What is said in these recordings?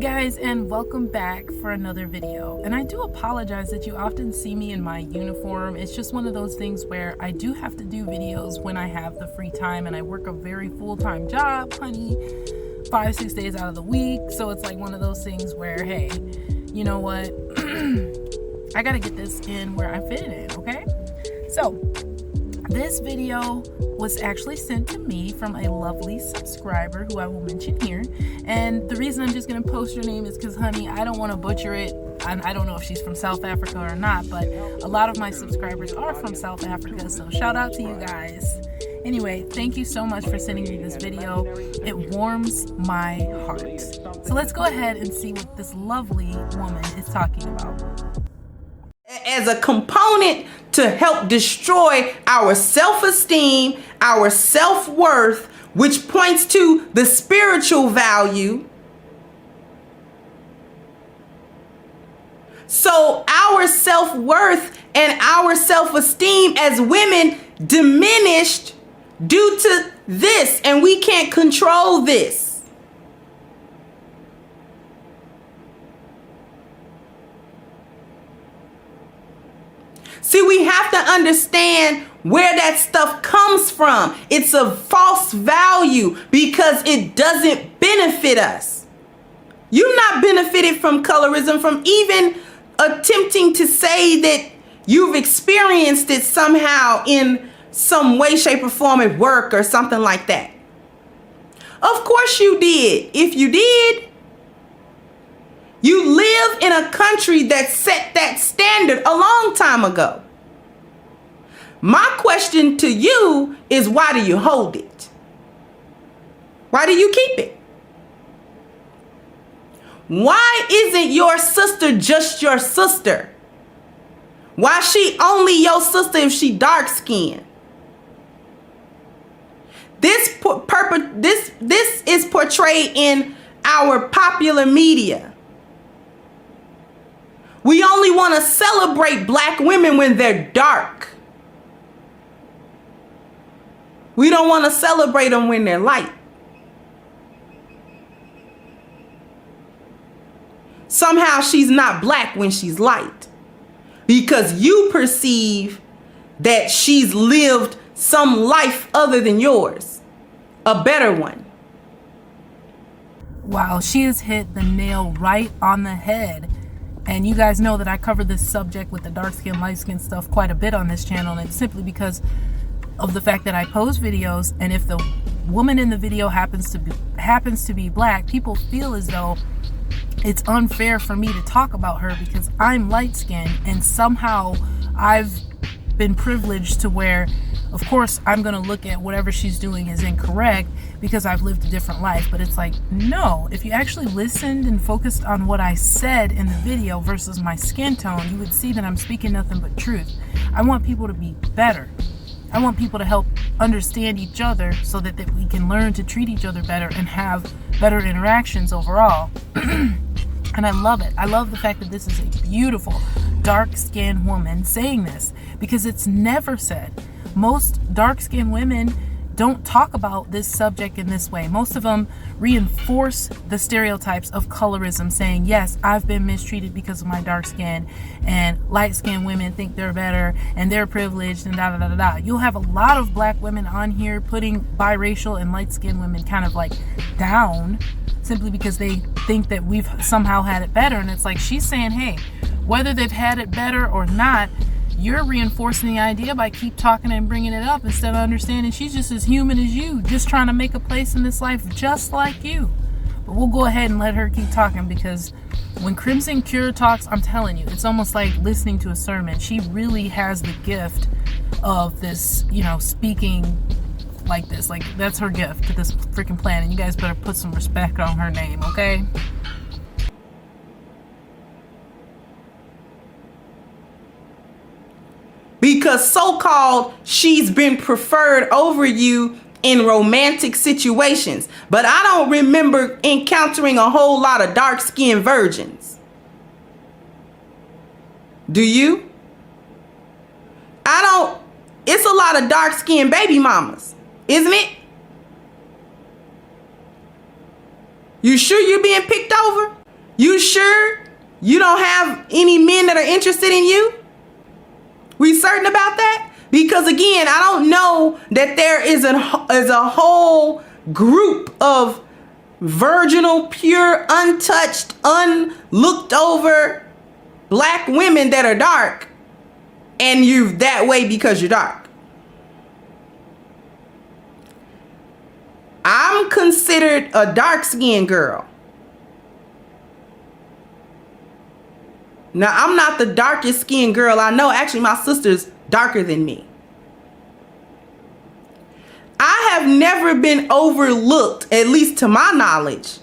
guys, and welcome back for another video. And I do apologize that you often see me in my uniform. It's just one of those things where I do have to do videos when I have the free time, and I work a very full-time job, honey, 5-6 days out of the week. So it's like one of those things where, hey, you know what? I gotta get this in where I fit it in, okay? So this video was actually sent to me from a lovely subscriber who I will mention here. And the reason I'm just gonna post her name is because, honey, I don't want to butcher it. I don't know if she's from South Africa or not, but a lot of my subscribers are from South Africa, so shout out to you guys. Anyway, thank you so much for sending me this video. It warms my heart. So let's go ahead and see what this lovely woman is talking about. As a component to help destroy our self-esteem, our self-worth, which points to the spiritual value. So our self-worth and our self-esteem as women diminished due to this, and we can't control this. See, we have to understand where that stuff comes from. It's a false value because it doesn't benefit us. You're not benefited from colorism, from even attempting to say that you've experienced it somehow in some way, shape, or form at work or something like that. Of course you did. If you did, you live in a country that set that standard a long time ago. My question to you is, why do you hold it? Why do you keep it? Why isn't your sister just your sister? Why she only your sister if she dark skinned? This is portrayed in our popular media. We only want to celebrate black women when they're dark. We don't want to celebrate them when they're light. Somehow she's not black when she's light because you perceive that she's lived some life other than yours, a better one. Wow, she has hit the nail right on the head. And you guys know that I cover this subject with the dark skin, light skin stuff quite a bit on this channel. And it's simply because of the fact that I post videos, and if the woman in the video happens to be black, people feel as though it's unfair for me to talk about her because I'm light skinned, and somehow I've been privileged to where, of course, I'm going to look at whatever she's doing is incorrect because I've lived a different life. But it's like, no, if you actually listened and focused on what I said in the video versus my skin tone, you would see that I'm speaking nothing but truth. I want people to be better. I want people to help understand each other so that we can learn to treat each other better and have better interactions overall. And I love it. I love the fact that this is a beautiful, dark-skinned woman saying this because it's never said. Most dark-skinned women don't talk about this subject in this way. Most of them reinforce the stereotypes of colorism, saying, yes, I've been mistreated because of my dark skin, and light-skinned women think they're better and they're privileged and da da da da da. You'll have a lot of black women on here putting biracial and light-skinned women kind of like down simply because they think that we've somehow had it better. And it's like, she's saying, hey, whether they've had it better or not, you're reinforcing the idea by keep talking and bringing it up instead of understanding she's just as human as you, just trying to make a place in this life just like you. But we'll go ahead and let her keep talking because when Crimson Cure talks, I'm telling you, it's almost like listening to a sermon. She really has the gift of this, speaking like this. Like, that's her gift to this freaking planet. You guys better put some respect on her name, okay? Because so-called she's been preferred over you in romantic situations. But I don't remember encountering a whole lot of dark-skinned virgins. Do you? It's a lot of dark-skinned baby mamas, isn't it? You sure you're being picked over? You sure you don't have any men that are interested in you? We certain about that? Because again, I don't know that there is a whole group of virginal, pure, untouched, unlooked over black women that are dark, and you're that way because you're dark. I'm considered a dark-skinned girl. Now, I'm not the darkest skinned girl I know. Actually, my sister's darker than me. I have never been overlooked, at least to my knowledge,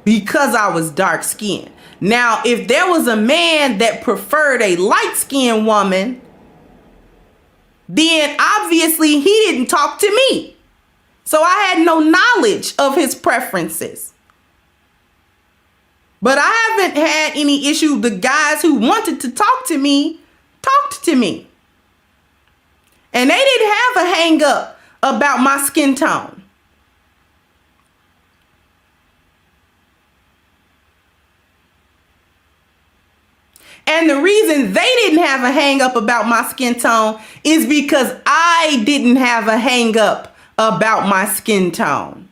because I was dark skinned. Now, if there was a man that preferred a light skinned woman, then obviously he didn't talk to me. So I had no knowledge of his preferences. But I haven't had any issue. The guys who wanted to talk to me talked to me. And they didn't have a hang up about my skin tone. And the reason they didn't have a hang up about my skin tone is because I didn't have a hang up about my skin tone.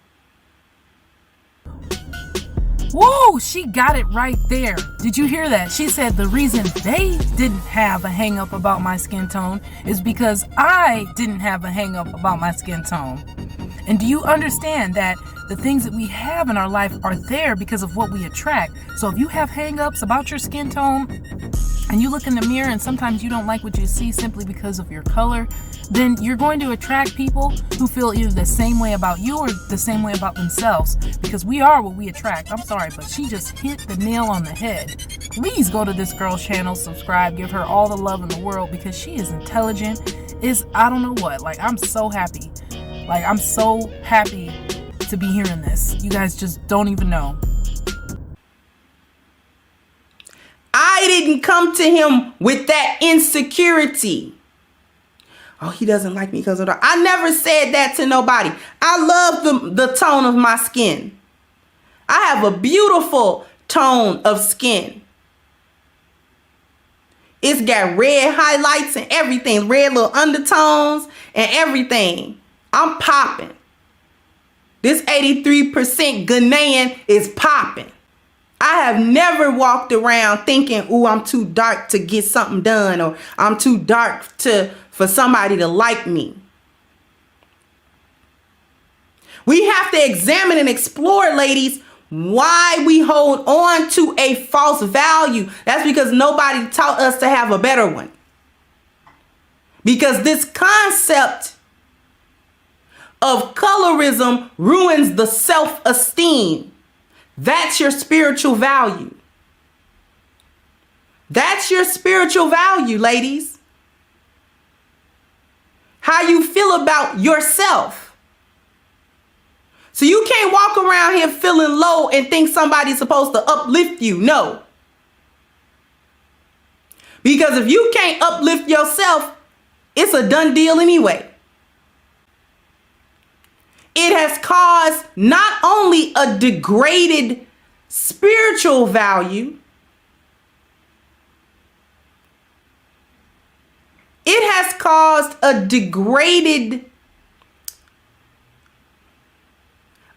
Whoa, she got it right there. Did you hear that? She said the reason they didn't have a hang up about my skin tone is because I didn't have a hang up about my skin tone. And do you understand that the things that we have in our life are there because of what we attract? So if you have hang-ups about your skin tone and you look in the mirror and sometimes you don't like what you see simply because of your color, then you're going to attract people who feel either the same way about you or the same way about themselves, because we are what we attract. I'm sorry, but she just hit the nail on the head. Please go to this girl's channel, subscribe, give her all the love in the world, because she is intelligent. I don't know what. Like, I'm so happy. Like, I'm so happy to be hearing this. You guys just don't even know. I didn't come to him with that insecurity. Oh, he doesn't like me because of that. I never said that to nobody. I love the tone of my skin. I have a beautiful tone of skin. It's got red highlights and everything, red little undertones and everything. I'm popping. This 83% Ghanaian is popping. I have never walked around thinking, ooh, I'm too dark to get something done, or I'm too dark for somebody to like me. We have to examine and explore, ladies, why we hold on to a false value. That's because nobody taught us to have a better one. Because this concept of colorism ruins the self-esteem. That's your spiritual value. That's your spiritual value, ladies. How you feel about yourself. So you can't walk around here feeling low and think somebody's supposed to uplift you. No. Because if you can't uplift yourself, it's a done deal anyway. It has caused not only a degraded spiritual value, it has caused a degraded,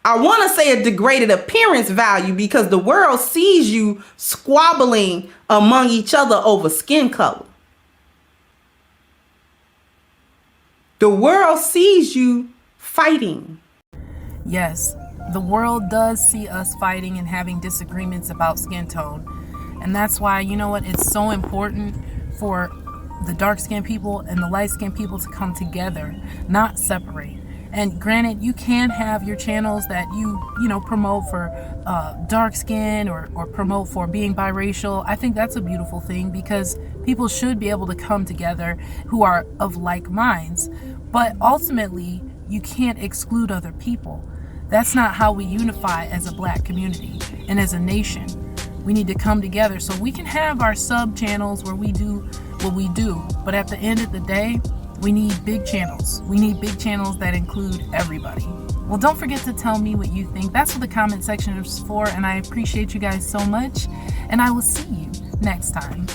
I want to say a degraded appearance value, because the world sees you squabbling among each other over skin color. The world sees you fighting. Yes, the world does see us fighting and having disagreements about skin tone. And that's why, you know what, it's so important for the dark-skinned people and the light-skinned people to come together, not separate. And granted, you can have your channels that you promote for dark skin or promote for being biracial. I think that's a beautiful thing, because people should be able to come together who are of like minds. But ultimately, you can't exclude other people. That's not how we unify as a black community and as a nation. We need to come together so we can have our sub channels where we do what we do. But at the end of the day, we need big channels. We need big channels that include everybody. Well, don't forget to tell me what you think. That's what the comment section is for, and I appreciate you guys so much, and I will see you next time.